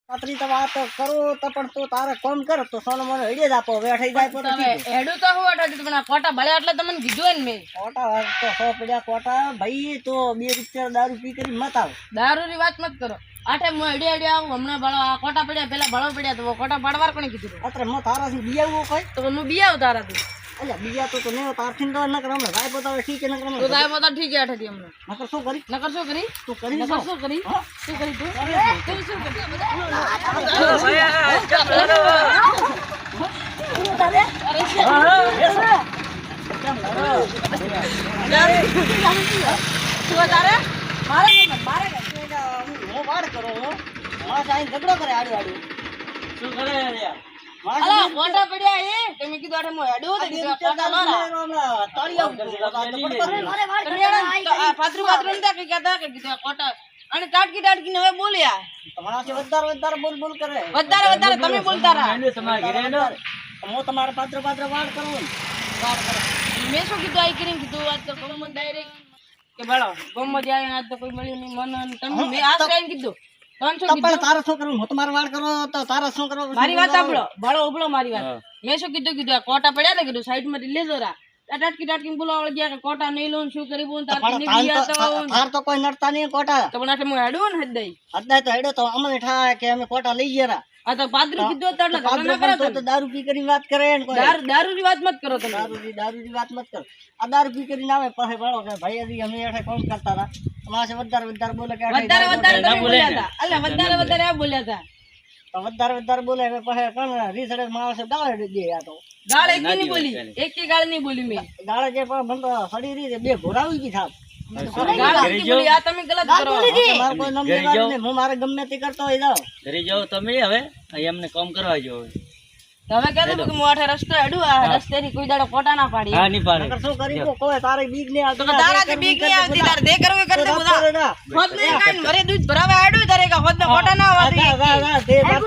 પાતરી તો વાત કરું તો પણ તું તારે કોમ કર તો સોનો મને હેડે જ આપો વેઠાઈ જાય તો હેડું તો હું અટાડી પણ આ કોટા ભળ્યા એટલે તમને કીધું ને મેં કોટા વાત તો 100 પડ્યા કોટા ભાઈ તો 2 રૂપિયા દારૂ પી કરી મત આવ દારૂની વાત મત કરો આઠે હું હેડી હેડી આવું હમણાં ભળો આ કોટા પડ્યા પેલા ભળો પડ્યા તો કોટા પાડવાર કોને કીધું અત્રે મો તારાથી બિયાવું કોઈ તો હું બિયાવ તારાથી અલ્યા બીજા તો ને તારથી તો ન કરમ ગાય પોતા ઠીક છે ન કરમ તો ગાય પોતા ઠીક છે આઠેથી હમણાં નકર શું કરી નકર શું કરી તું કરી નકર શું કરી શું કરી તું શું કરી શું તારે મારે હું વાડ કરો માસ આઈને ઝઘડો કરે આડું આડું શું કરે યાર અલા કોટા પડ્યા એ તમે કીધું આઠે હું હેડું તો કીધું કોટા મારા તાળી પાત્રું નતા કે કહેતા કે કીધું કોટા અને ટાટકી ને હવે બોલ્યા તમારાથી વધારે બોલ બોલ કરે વધારે તમે બોલતા રહા હું તમારે પાત્ર વાડ કરું મેં શું કીધું આઈ કરીને કીધું આજ તો ગમમાં ડાયરેક્ટ કે ભાડો ગમમાં જાય આજ તો કોઈ મળ્યું નહીં મન તમે મેં આ કરીને કીધું પણ તારે શું કરવું હું તમારે વાડ કરો તો તારે શું કરવું મારી વાત સાંભળો ભાડો ઉભળો મારી વાત મેં શું કીધું આ કોટા પડ્યા હતા કીધું સાઈડ માંથી લેજો રા ટાટકી બોલાવવા ગયા કે કોટા નહીં લઉં શું કરી બોલ તાર તો કોઈ નડતા નહીં કોટા તો પણ આટલે હું હેડું ને હદઈ અત્યારે તો હેડો તો અમને ઠાય કે અમે કોટા લઈ ગયા આ તો પાદરી કીધું તો એટલે ઝઘડો ના કરો તો દારૂ પી કરીને વાત કરે ને કોઈ દારૂની વાત મત કરો તમે દારૂની વાત મત કરો આ દારૂ પી કરીને આવે પછી બળો કે ભાઈ હજી અમે એઠે કોમ કરતા હતા અમારે વધારે બોલે કે વધારે તમે બોલ્યા હતા અલ્યા વધારે આ બોલ્યા હતા તો વધારે બોલે કે પછી કોણ રીસડે માણસે ગાળ દે આ તો ગાળ એક નહીં બોલી એક ગાળ નહીં બોલી મેં ગાળ જે પણ મને તો સડી રહી બે ઘોરાવી ગઈ થાપ ગાળ નહીં બોલી આ તમે ગલત કરો મારે કોઈ નામ લેવાનું નહીં હું મારે ગમે તે કરતો હોય જાવ ઘરે જાઓ તમે હવે એમને કામ કરવા જો તમે કહેતો કે હું આઠે રસ્તો હેડું આ રસ્તેથી કોઈ દાડો કોટા ના પાડી હા નહીં પાડે શું કરી કોઈ તારે બીક નહીં આવતી તો તારાથી બીક નહીં આવતી તારે દે કરવું એ કરી દે બધા હોદ નહીં કાઈ મરે દૂધ ભરાવા હેડું તારે કે હોદ કોટા ના વાળી